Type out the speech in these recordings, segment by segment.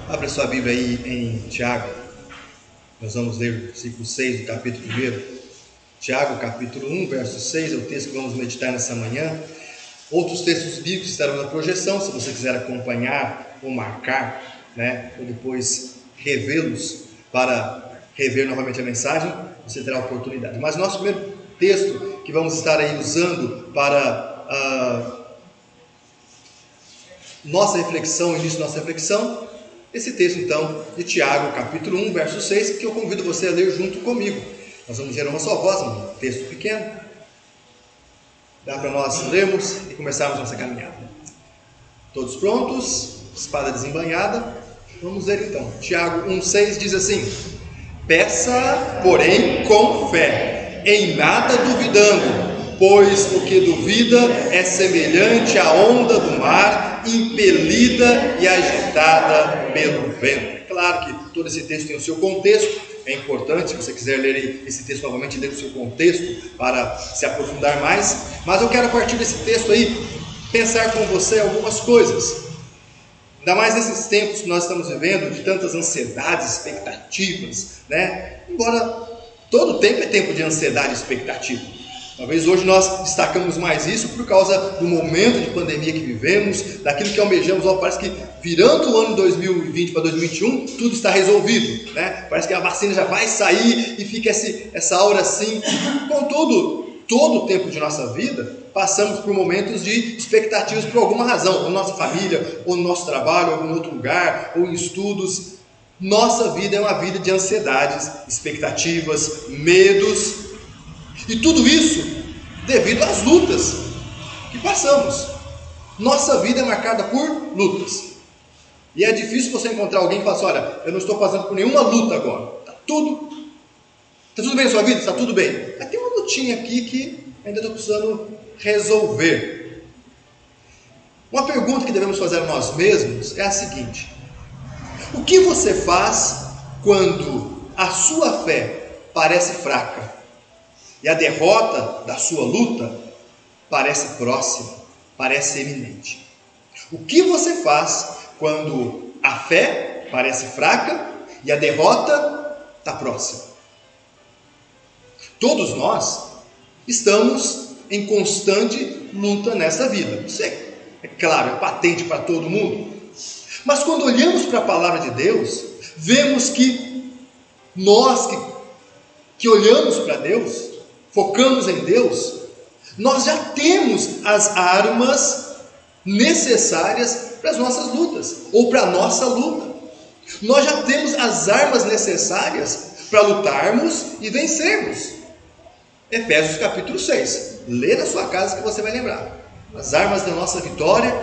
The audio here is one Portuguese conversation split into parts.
Abra sua Bíblia aí em Tiago. Nós vamos ler o versículo 6 do capítulo 1. Tiago, capítulo 1, verso 6, é o texto que vamos meditar nessa manhã. Outros textos bíblicos estarão na projeção, se você quiser acompanhar ou marcar, ou depois revê-los para rever novamente a mensagem, você terá a oportunidade. Mas nosso primeiro texto que vamos estar aí usando para nossa reflexão, início da nossa reflexão, esse texto então de Tiago, capítulo 1, verso 6, que eu convido você a ler junto comigo. Nós vamos ler uma só voz, um texto pequeno. Dá para nós lermos e começarmos nossa caminhada. Todos prontos? Espada desembainhada? Vamos ler então. Tiago 1,6 diz assim: peça, porém, com fé, em nada duvidando, pois o que duvida é semelhante à onda do mar, impelida e agitada pelo vento. É claro que todo esse texto tem o seu contexto. É importante, se você quiser ler esse texto novamente, ler o seu contexto para se aprofundar mais. Mas eu quero, a partir desse texto aí, pensar com você algumas coisas. Ainda mais nesses tempos que nós estamos vivendo, de tantas ansiedades, expectativas, Embora todo tempo é tempo de ansiedade e expectativa. Talvez hoje nós destacamos mais isso por causa do momento de pandemia que vivemos, daquilo que almejamos. Parece que virando o ano 2020 para 2021, tudo está resolvido, Parece que a vacina já vai sair e fica essa aura assim. Contudo, todo o tempo de nossa vida, passamos por momentos de expectativas por alguma razão, ou na nossa família, ou no nosso trabalho, ou em algum outro lugar, ou em estudos. Nossa vida é uma vida de ansiedades, expectativas, medos, e tudo isso devido às lutas que passamos. Nossa vida é marcada por lutas. E é difícil você encontrar alguém que fala assim: olha, eu não estou passando por nenhuma luta agora. Está tudo bem na sua vida? Está tudo bem. Mas tem uma lutinha aqui que ainda estou precisando resolver. Uma pergunta que devemos fazer a nós mesmos é a seguinte: o que você faz quando a sua fé parece fraca e a derrota da sua luta parece próxima, parece iminente? O que você faz quando a fé parece fraca e a derrota está próxima? Todos nós estamos em constante luta nessa vida. Isso é claro, é patente para todo mundo. Mas quando olhamos para a palavra de Deus, vemos que nós que olhamos para Deus, focamos em Deus, nós já temos as armas necessárias para as nossas lutas, ou para a nossa luta. Nós já temos as armas necessárias para lutarmos e vencermos. Efésios capítulo 6. Lê na sua casa que você vai lembrar. As armas da nossa vitória,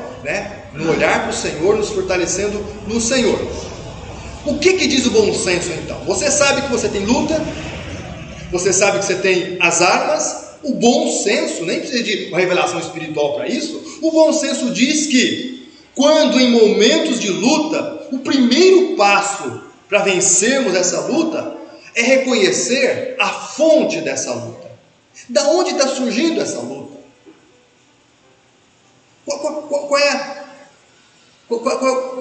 no olhar para o Senhor, nos fortalecendo no Senhor. O que diz o bom senso então? Você sabe que você tem luta, você sabe que você tem as armas. O bom senso, nem precisa de uma revelação espiritual para isso. O bom senso diz que quando em momentos de luta, o primeiro passo para vencermos essa luta é reconhecer a fonte dessa luta. Da onde está surgindo essa luta?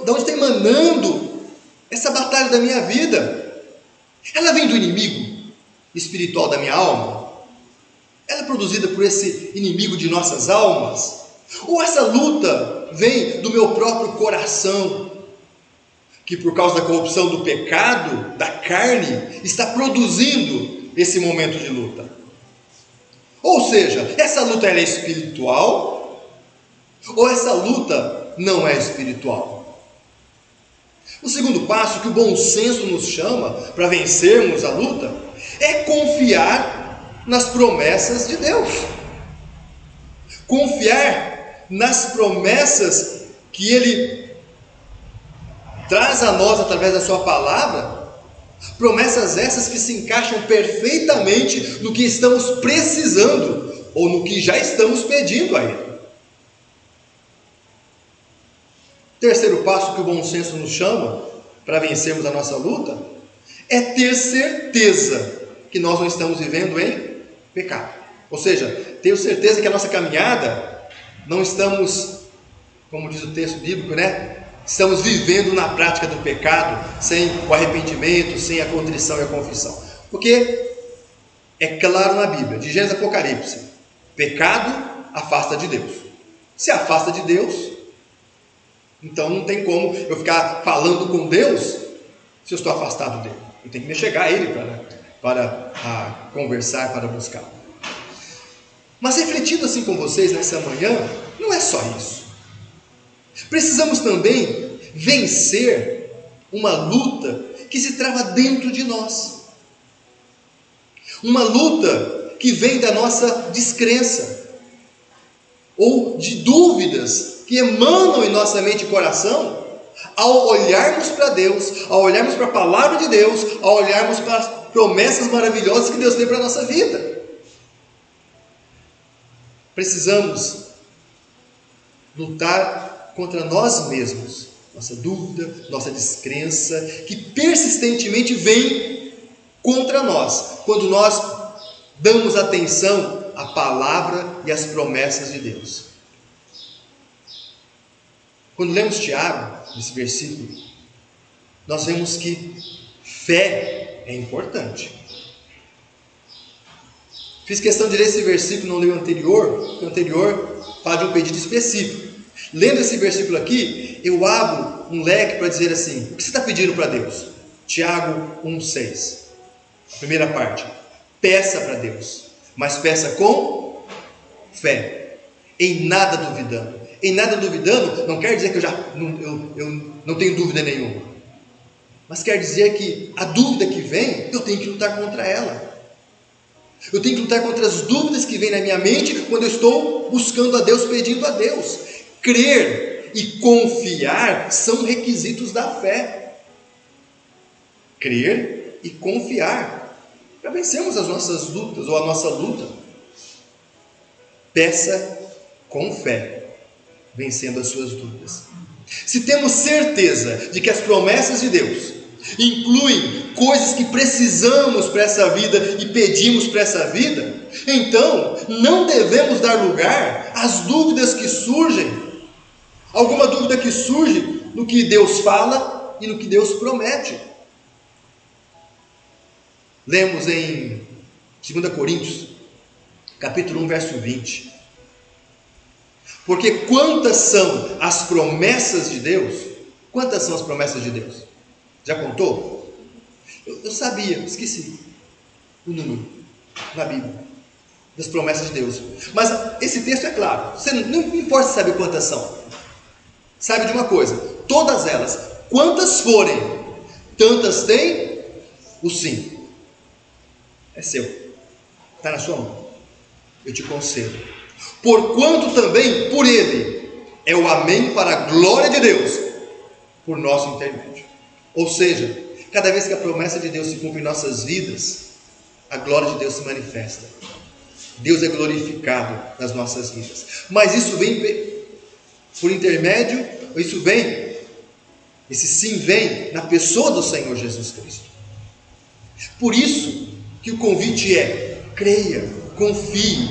Da onde está emanando essa batalha da minha vida? Ela vem do inimigo espiritual da minha alma? Ela é produzida por esse inimigo de nossas almas? Ou essa luta vem do meu próprio coração, que por causa da corrupção do pecado, da carne, está produzindo esse momento de luta? Ou seja, essa luta é espiritual, ou essa luta não é espiritual? O segundo passo que o bom senso nos chama para vencermos a luta é confiar nas promessas de Deus. Confiar nas promessas que Ele traz a nós através da sua palavra. Promessas essas que se encaixam perfeitamente no que estamos precisando ou no que já estamos pedindo a Ele. Terceiro passo que o bom senso nos chama para vencermos a nossa luta é ter certeza que nós não estamos vivendo em pecado. Ou seja, ter certeza que a nossa caminhada não estamos, como diz o texto bíblico, estamos vivendo na prática do pecado, sem o arrependimento, sem a contrição e a confissão. Porque é claro na Bíblia, de Gênesis a Apocalipse, pecado afasta de Deus. Se afasta de Deus, então não tem como eu ficar falando com Deus se eu estou afastado dele. Eu tenho que me chegar a Ele para conversar, para buscar. Mas refletindo assim com vocês nessa manhã, não é só isso. Precisamos também vencer uma luta que se trava dentro de nós. Uma luta que vem da nossa descrença, ou de dúvidas que emanam em nossa mente e coração, ao olharmos para Deus, ao olharmos para a palavra de Deus, ao olharmos para as promessas maravilhosas que Deus tem para a nossa vida. Precisamos lutar contra nós mesmos, nossa dúvida, nossa descrença, que persistentemente vem contra nós, quando nós damos atenção à palavra e às promessas de Deus. Quando lemos Tiago, nesse versículo, nós vemos que fé é importante. Fiz questão de ler esse versículo, não li o anterior, porque o anterior fala de um pedido específico. Lendo esse versículo aqui, eu abro um leque para dizer assim: o que você está pedindo para Deus? Tiago 1,6. A primeira parte: peça para Deus, mas peça com fé, em nada duvidando. Em nada duvidando não quer dizer que eu não tenho dúvida nenhuma, mas quer dizer que a dúvida que vem, eu tenho que lutar contra ela. Eu tenho que lutar contra as dúvidas que vêm na minha mente quando eu estou buscando a Deus, pedindo a Deus. Crer e confiar são requisitos da fé. Crer e confiar para vencermos as nossas lutas ou a nossa luta. Peça com fé, vencendo as suas dúvidas. Se temos certeza de que as promessas de Deus incluem coisas que precisamos para essa vida e pedimos para essa vida, então não devemos dar lugar às dúvidas que surgem. Alguma dúvida que surge no que Deus fala e no que Deus promete. Lemos em 2 Coríntios, capítulo 1, verso 20. Porque quantas são as promessas de Deus? Quantas são as promessas de Deus? Já contou? Eu sabia, esqueci o número na Bíblia das promessas de Deus. Mas esse texto é claro. Você não importa saber quantas são. Sabe de uma coisa: todas elas, quantas forem, tantas têm o sim. É seu, está na sua mão. Eu te concedo. Porquanto também por ele é o amém para a glória de Deus, por nosso intermédio. Ou seja, cada vez que a promessa de Deus se cumpre em nossas vidas, a glória de Deus se manifesta. Deus é glorificado nas nossas vidas. Mas isso vem por intermédio, esse sim vem na pessoa do Senhor Jesus Cristo. Por isso que o convite é: creia, confie,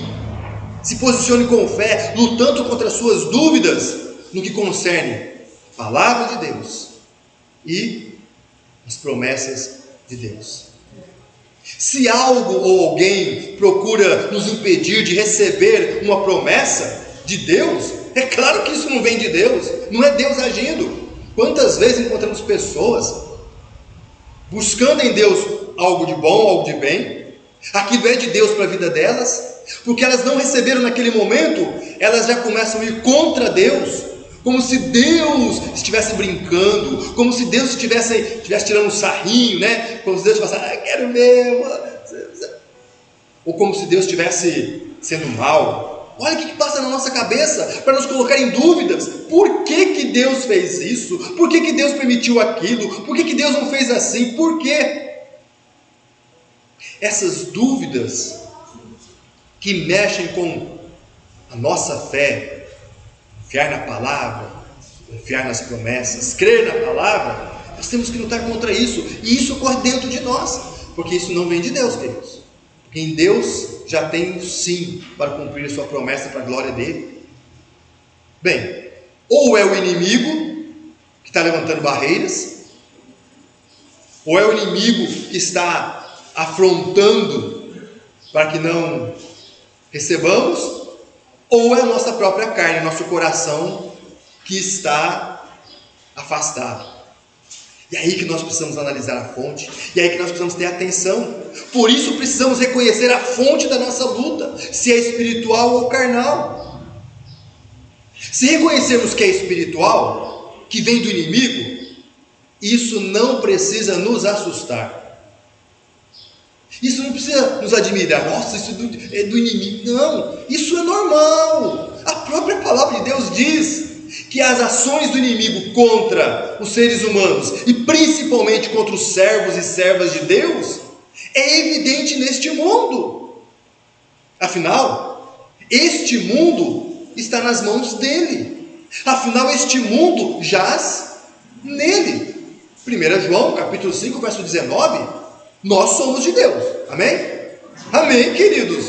se posicione com fé, lutando contra as suas dúvidas no que concerne a palavra de Deus e as promessas de Deus. Se algo ou alguém procura nos impedir de receber uma promessa de Deus, é claro que isso não vem de Deus, não é Deus agindo. Quantas vezes encontramos pessoas buscando em Deus algo de bom, algo de bem, aquilo é de Deus para a vida delas, porque elas não receberam naquele momento, elas já começam a ir contra Deus, como se Deus estivesse brincando, como se Deus estivesse tirando um sarrinho, né? Como se Deus estivesse, quero mesmo, ou como se Deus estivesse sendo mal. Olha o que passa na nossa cabeça para nos colocar em dúvidas. Por que Deus fez isso? Por que Deus permitiu aquilo? Por que Deus não fez assim? Por quê? Essas dúvidas que mexem com a nossa fé, confiar na palavra, confiar nas promessas, crer na palavra, nós temos que lutar contra isso. E isso ocorre dentro de nós, porque isso não vem de Deus, queridos. Porque em Deus já tem um sim para cumprir a sua promessa para a glória dele. Bem, ou é o inimigo que que está levantando barreiras? Ou é o inimigo que está afrontando para que não recebamos? Ou é a nossa própria carne, nosso coração que está afastado? E é aí que nós precisamos analisar a fonte, e é aí que nós precisamos ter atenção. Por isso precisamos reconhecer a fonte da nossa luta, se é espiritual ou carnal. Se reconhecermos que é espiritual, que vem do inimigo, isso não precisa nos assustar. Isso não precisa nos admirar. Nossa, isso é do inimigo. Não, isso é normal. A própria palavra de Deus diz que as ações do inimigo contra os seres humanos, e principalmente contra os servos e servas de Deus, é evidente neste mundo. Afinal, este mundo está nas mãos dele. Afinal, este mundo jaz nele. 1 João, capítulo 5, verso 19, nós somos de Deus. Amém? Amém, queridos.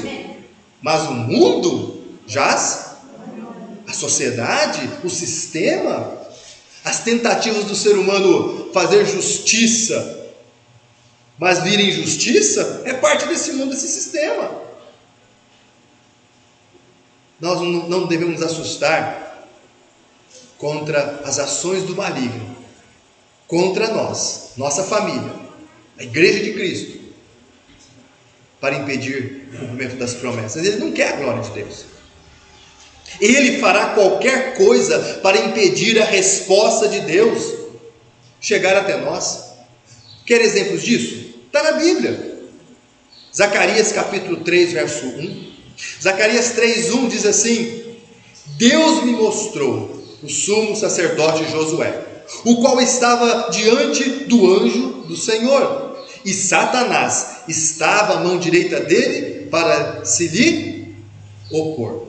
Mas o mundo jaz, a sociedade, o sistema, as tentativas do ser humano fazer justiça, mas vir injustiça, é parte desse mundo, desse sistema. Nós não devemos nos assustar contra as ações do maligno, contra nós, nossa família, a igreja de Cristo, para impedir o cumprimento das promessas. Ele não quer a glória de Deus. Ele fará qualquer coisa para impedir a resposta de Deus chegar até nós. Quer exemplos disso? Está na Bíblia. Zacarias capítulo 3, verso 1. Zacarias 3:1 diz assim: Deus me mostrou o sumo sacerdote Josué, o qual estava diante do anjo do Senhor, e Satanás estava à mão direita dele para se lhe opor.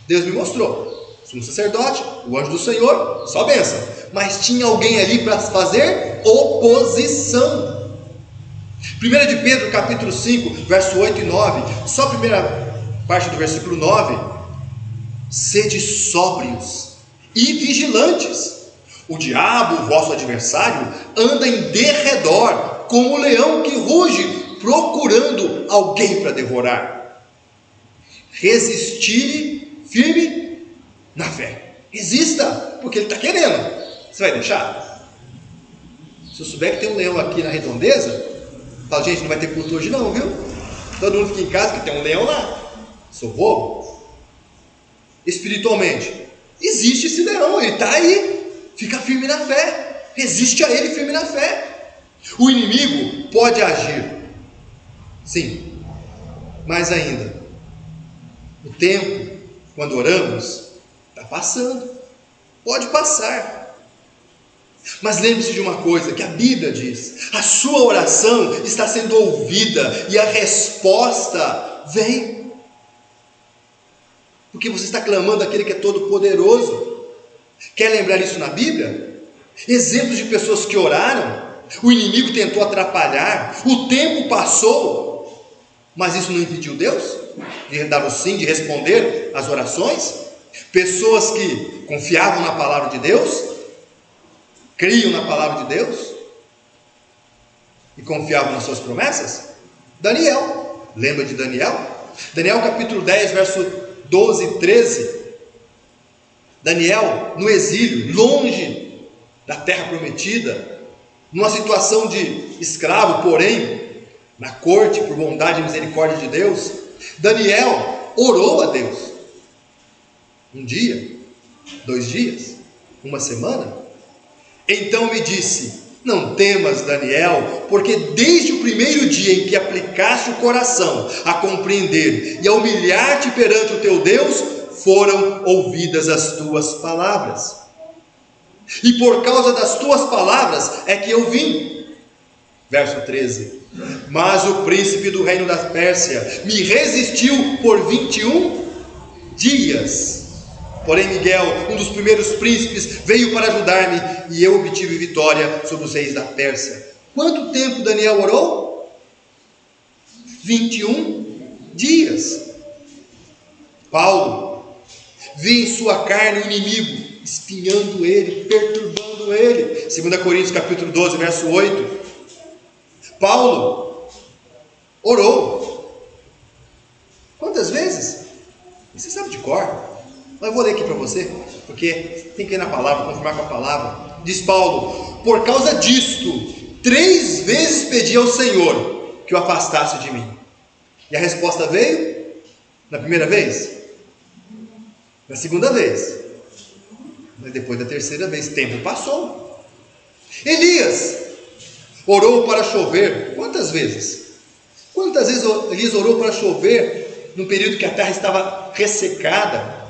Deus me mostrou, sumo sacerdote, o anjo do Senhor, só bênção, mas tinha alguém ali para fazer oposição. 1 de Pedro capítulo 5, verso 8 e 9, só a primeira parte do versículo 9: sede sóbrios e vigilantes, o diabo, vosso adversário, anda em derredor, como o leão que ruge, procurando alguém para devorar. Resistir firme na fé. Resista, porque ele está querendo. Você vai deixar? Se eu souber que tem um leão aqui na redondeza, falo, gente, não vai ter culto hoje não, viu? Todo mundo fica em casa que tem um leão lá. Sou bobo? Espiritualmente, existe esse leão, ele está aí. Fica firme na fé. Resiste a ele firme na fé. O inimigo pode agir, sim, mas ainda o tempo, quando oramos, está passando, pode passar, mas lembre-se de uma coisa que a Bíblia diz: a sua oração está sendo ouvida e a resposta vem, porque você está clamando àquele que é todo poderoso. Quer lembrar isso na Bíblia? Exemplos de pessoas que oraram, o inimigo tentou atrapalhar, o tempo passou, mas isso não impediu Deus de dar o sim, de responder às orações. Pessoas que confiavam na palavra de Deus, criam na palavra de Deus e confiavam nas suas promessas. Daniel, lembra de Daniel? Daniel capítulo 10, verso 12 e 13. Daniel no exílio, longe da terra prometida, numa situação de escravo, porém na corte, por bondade e misericórdia de Deus, Daniel orou a Deus. Um dia, 2 dias, uma semana. Então me disse: não temas, Daniel, porque desde o primeiro dia em que aplicaste o coração a compreender e a humilhar-te perante o teu Deus, foram ouvidas as tuas palavras, e por causa das tuas palavras é que eu vim. Verso 13: mas o príncipe do reino da Pérsia me resistiu por 21 dias. Porém Miguel, um dos primeiros príncipes, veio para ajudar-me, e eu obtive vitória sobre os reis da Pérsia. Quanto tempo Daniel orou? 21 dias. Paulo via em sua carne o inimigo espinhando ele, perturbando quanto ele. 2 Coríntios capítulo 12, verso 8. Paulo orou. Quantas vezes? Você sabe de cor. Mas eu vou ler aqui para você, porque tem que ir na palavra, confirmar com a palavra. Diz Paulo: por causa disto, 3 vezes pedi ao Senhor que o afastasse de mim. E a resposta veio na primeira vez, na segunda vez, mas depois da terceira vez, tempo passou. Elias orou para chover. Quantas vezes? Quantas vezes Elias orou para chover no período que a terra estava ressecada?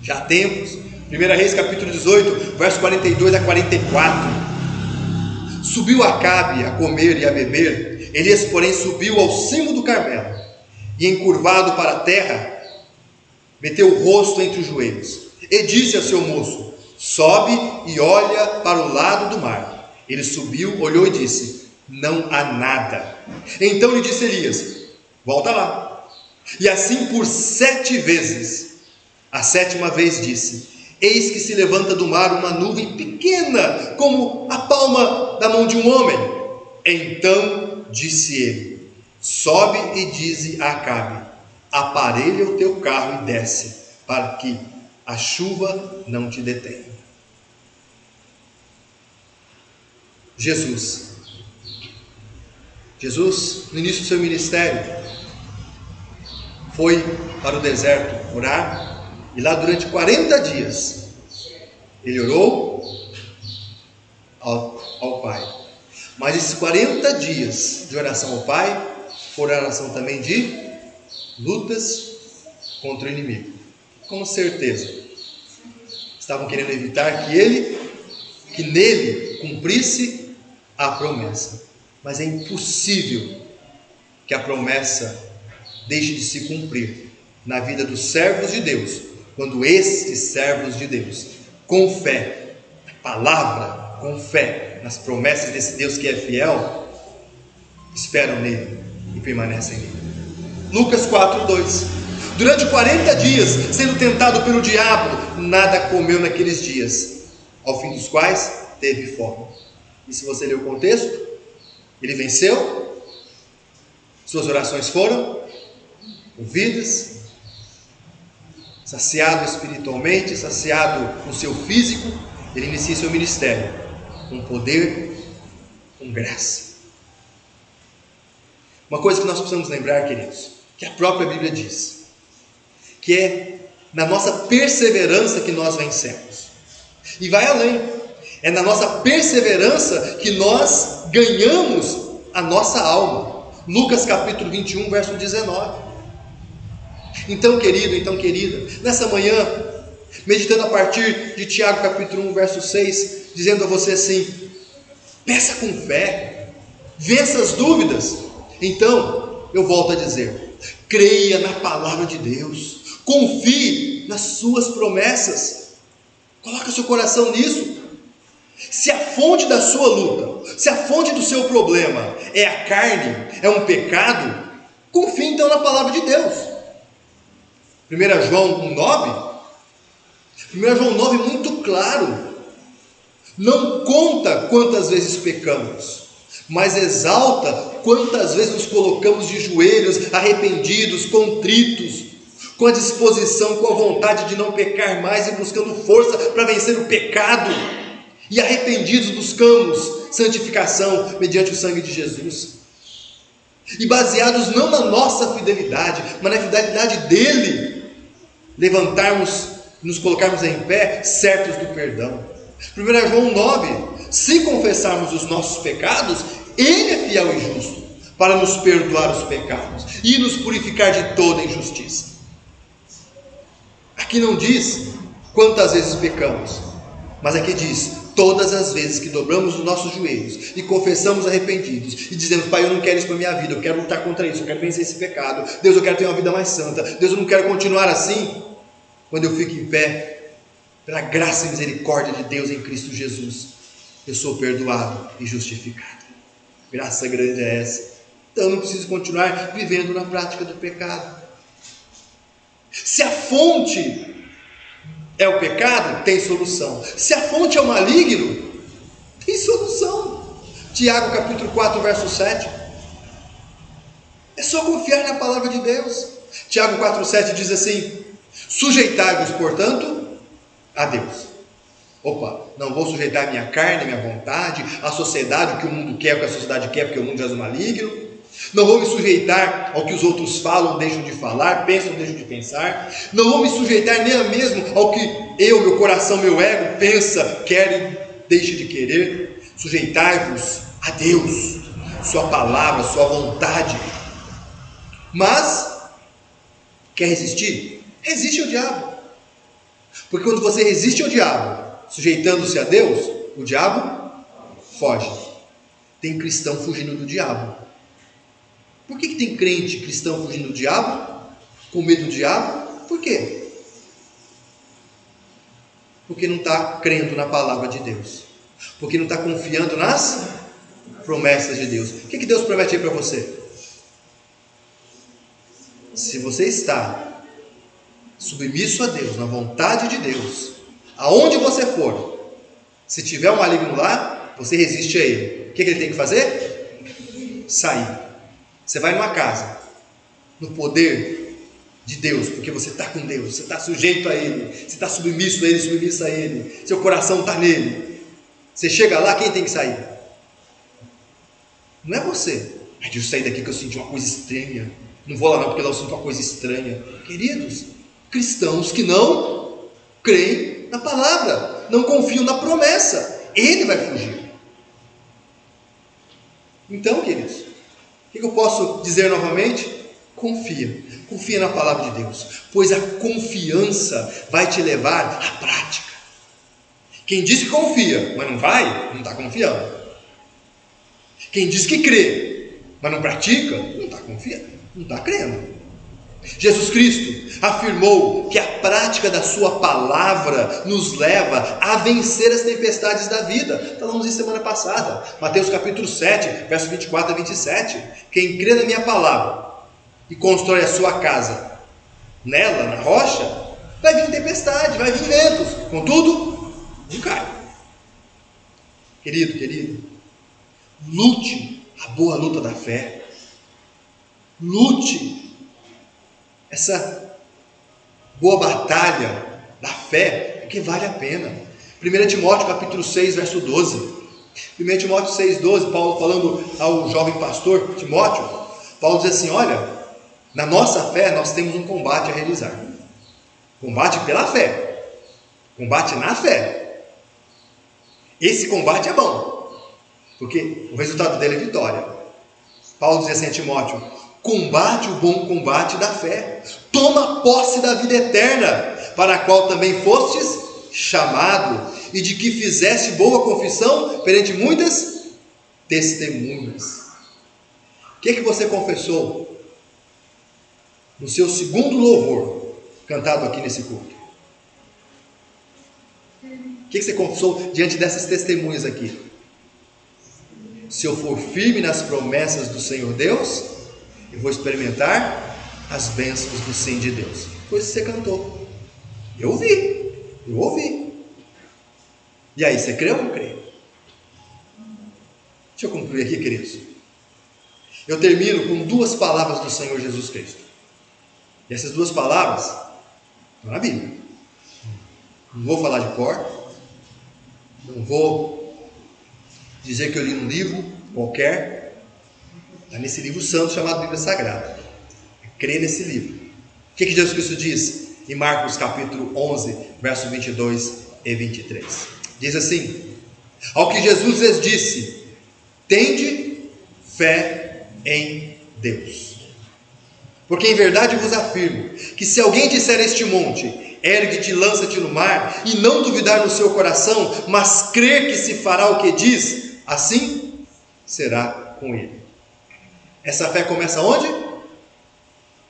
Já há tempos. 1 Reis capítulo 18, verso 42 a 44. Subiu Acabe a comer e a beber. Elias, porém, subiu ao cimo do Carmelo e, encurvado para a terra, meteu o rosto entre os joelhos e disse a seu moço: sobe e olha para o lado do mar. Ele subiu, olhou e disse: não há nada. Então lhe disse Elias: volta lá. E assim por 7 vezes. A 7ª vez disse: eis que se levanta do mar uma nuvem pequena, como a palma da mão de um homem. Então disse ele: sobe e dize a Acabe: aparelha o teu carro e desce, para que a chuva não te detenha. Jesus, no início do seu ministério, foi para o deserto orar, e lá durante 40 dias, ele orou ao Pai. Mas esses 40 dias de oração ao Pai, foram oração também de lutas contra o inimigo. Com certeza, estavam querendo evitar que nele cumprisse a promessa. Mas é impossível que a promessa deixe de se cumprir na vida dos servos de Deus, quando estes servos de Deus, com fé na palavra, com fé nas promessas desse Deus que é fiel, esperam nele e permanecem nele. Lucas 4:2. Durante 40 dias, sendo tentado pelo diabo, nada comeu naqueles dias, ao fim dos quais teve fome. E se você ler o contexto, ele venceu, suas orações foram ouvidas, saciado espiritualmente, saciado no seu físico, ele inicia seu ministério com poder, com graça. Uma coisa que nós precisamos lembrar, queridos, que a própria Bíblia diz, que é na nossa perseverança que nós vencemos. E vai além, é na nossa perseverança que nós ganhamos a nossa alma. Lucas capítulo 21, verso 19. Então, querido, então querida, nessa manhã, meditando a partir de Tiago capítulo 1, verso 6, dizendo a você assim: peça com fé, vença as dúvidas. Então, eu volto a dizer, creia na palavra de Deus, confie nas suas promessas, coloque seu coração nisso. Se a fonte da sua luta, se a fonte do seu problema é a carne, é um pecado, confie então na palavra de Deus. 1 João 1,9, 1 João 9 é muito claro, não conta quantas vezes pecamos, mas exalta quantas vezes nos colocamos de joelhos, arrependidos, contritos, com a disposição, com a vontade de não pecar mais e buscando força para vencer o pecado, e arrependidos buscamos santificação mediante o sangue de Jesus, e baseados não na nossa fidelidade, mas na fidelidade dele, levantarmos, nos colocarmos em pé, certos do perdão. 1 João 9, se confessarmos os nossos pecados, ele é fiel e justo para nos perdoar os pecados e nos purificar de toda injustiça. Aqui não diz quantas vezes pecamos, mas aqui diz todas as vezes que dobramos os nossos joelhos e confessamos arrependidos e dizemos: Pai, eu não quero isso para a minha vida, eu quero lutar contra isso, eu quero vencer esse pecado, Deus, eu quero ter uma vida mais santa, Deus, eu não quero continuar assim. Quando eu fico em pé, pela graça e misericórdia de Deus em Cristo Jesus, eu sou perdoado e justificado. Graça grande é essa. Então eu não preciso continuar vivendo na prática do pecado. Se a fonte é o pecado, tem solução. Se a fonte é o maligno, tem solução. Tiago capítulo 4, verso 7. É só confiar na palavra de Deus. Tiago 4, 7 diz assim: sujeitai-vos, portanto, a Deus. Opa, não vou sujeitar a minha carne, a minha vontade, a sociedade, o que o mundo quer, o que a sociedade quer, porque o mundo já é maligno. Não vou me sujeitar ao que os outros falam, deixam de falar, pensam, deixam de pensar. Não vou me sujeitar nem mesmo ao que eu, meu coração, meu ego pensa, quer e deixa de querer. Sujeitai-vos a Deus, sua palavra, sua vontade. Mas, quer resistir? Resiste ao diabo. Porque quando você resiste ao diabo, sujeitando-se a Deus, o diabo foge. Tem cristão fugindo do diabo. Por que tem crente cristão fugindo do diabo? Com medo do diabo? Por quê? Porque não está crendo na palavra de Deus. Porque não está confiando nas promessas de Deus. O que Deus promete aí para você? Se você está submisso a Deus, na vontade de Deus, aonde você for, se tiver um maligno lá, você resiste a ele. O que ele tem que fazer? Sair. Você vai numa casa, no poder de Deus, porque você está com Deus, você está sujeito a Ele, você está submisso a Ele, submissa a Ele, seu coração está nele. Você chega lá, quem tem que sair? Não é você. Deixa eu sair daqui que eu senti uma coisa estranha. Não vou lá não, porque lá eu sinto uma coisa estranha. Queridos, cristãos que não creem na palavra, não confiam na promessa, ele vai fugir. Então, queridos, o que eu posso dizer novamente? Confia na palavra de Deus, pois a confiança vai te levar à prática. Quem diz que confia, mas não vai, não está confiando. Quem diz que crê, mas não pratica, não está confiando, não está crendo. Jesus Cristo afirmou que a prática da sua palavra nos leva a vencer as tempestades da vida. Falamos isso semana passada, Mateus capítulo 7, verso 24 a 27. Quem crê na minha palavra e constrói a sua casa nela, na rocha, vai vir tempestade, vai vir ventos, contudo, não cai. Querido, lute a boa luta da fé. Lute essa boa batalha da fé, porque vale a pena. 1 Timóteo capítulo 6, verso 12. 1 Timóteo 6, 12, Paulo falando ao jovem pastor Timóteo, Paulo diz assim: olha, na nossa fé nós temos um combate a realizar. Combate pela fé. Combate na fé. Esse combate é bom, porque o resultado dele é vitória. Paulo diz assim a Timóteo: combate o bom combate da fé, toma posse da vida eterna, para a qual também fostes chamado, e de que fizeste boa confissão perante muitas testemunhas. O que você confessou no seu segundo louvor, cantado aqui nesse culto? O que você confessou diante dessas testemunhas aqui? Se eu for firme nas promessas do Senhor Deus, eu vou experimentar as bênçãos do sim de Deus. Foi isso que você cantou. Eu ouvi. E aí, você crê ou não crê? Deixa eu concluir aqui, queridos. Eu termino com duas palavras do Senhor Jesus Cristo. E essas duas palavras estão na Bíblia. Não vou falar de cor. Não vou dizer que eu li num livro qualquer. Está nesse livro santo chamado Bíblia Sagrada. Crê nesse livro. O que Jesus Cristo diz em Marcos capítulo 11, verso 22 e 23? Diz assim: ao que Jesus lhes disse: tende fé em Deus. Porque em verdade vos afirmo que se alguém disser a este monte: ergue-te e lança-te no mar, e não duvidar no seu coração, mas crer que se fará o que diz, assim será com ele. Essa fé começa onde?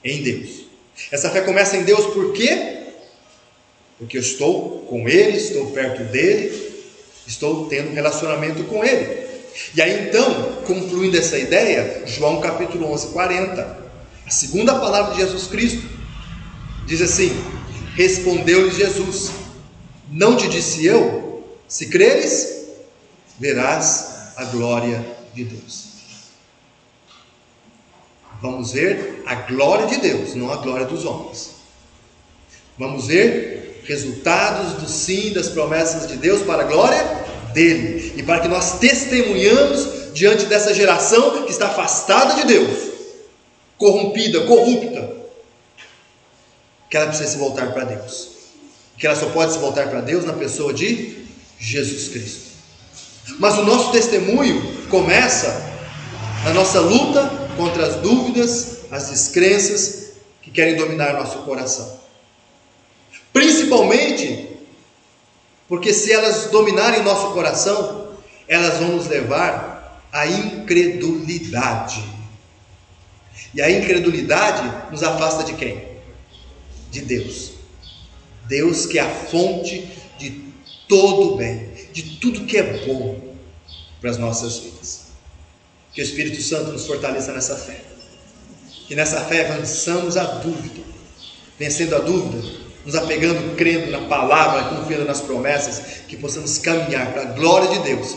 Em Deus. Essa fé começa em Deus por quê? Porque eu estou com Ele, estou perto dEle, estou tendo um relacionamento com Ele. E aí então, concluindo essa ideia, João capítulo 11, 40, a segunda palavra de Jesus Cristo, diz assim: respondeu-lhe Jesus: Não te disse eu? Se creres, verás a glória de Deus. Vamos ver a glória de Deus, não a glória dos homens. Vamos ver resultados do sim, das promessas de Deus para a glória dele. E para que nós testemunhamos diante dessa geração que está afastada de Deus, corrompida, corrupta, que ela precisa se voltar para Deus. Que ela só pode se voltar para Deus na pessoa de Jesus Cristo. Mas o nosso testemunho começa na nossa luta contra as dúvidas, as descrenças que querem dominar nosso coração. Principalmente porque se elas dominarem nosso coração, elas vão nos levar à incredulidade. E a incredulidade nos afasta de quem? De Deus. Deus que é a fonte de todo o bem, de tudo que é bom para as nossas vidas. Que o Espírito Santo nos fortaleça nessa fé. Que nessa fé vençamos a dúvida. Vencendo a dúvida, nos apegando, crendo na palavra, confiando nas promessas, que possamos caminhar para a glória de Deus,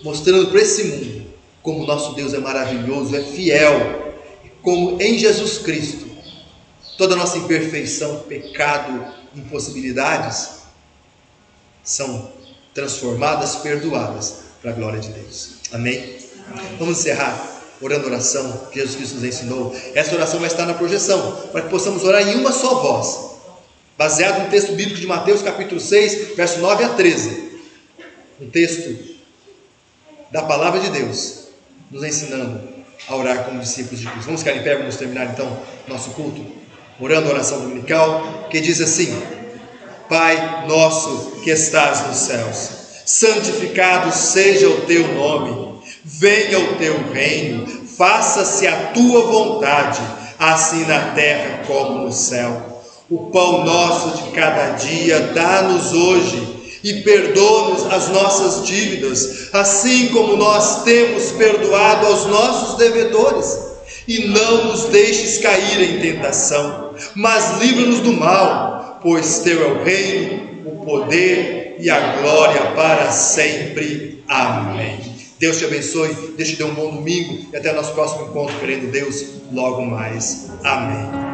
mostrando para esse mundo como nosso Deus é maravilhoso, é fiel, e como em Jesus Cristo, toda a nossa imperfeição, pecado, impossibilidades, são transformadas, perdoadas para a glória de Deus. Amém? Vamos encerrar orando a oração que Jesus Cristo nos ensinou. Essa oração vai estar na projeção, para que possamos orar em uma só voz, baseado no texto bíblico de Mateus capítulo 6, verso 9 a 13. Um texto da palavra de Deus, nos ensinando a orar como discípulos de Cristo. Vamos ficar em pé, vamos terminar então nosso culto, orando a oração dominical, que diz assim: Pai nosso que estás nos céus, santificado seja o teu nome, venha o teu reino, faça-se a tua vontade, assim na terra como no céu. O pão nosso de cada dia dá-nos hoje, e perdoa-nos as nossas dívidas, assim como nós temos perdoado aos nossos devedores. E não nos deixes cair em tentação, mas livra-nos do mal, pois teu é o reino, o poder e a glória para sempre. Amém. Deus te abençoe, Deus te dê um bom domingo e até o nosso próximo encontro, querendo Deus, logo mais. Amém.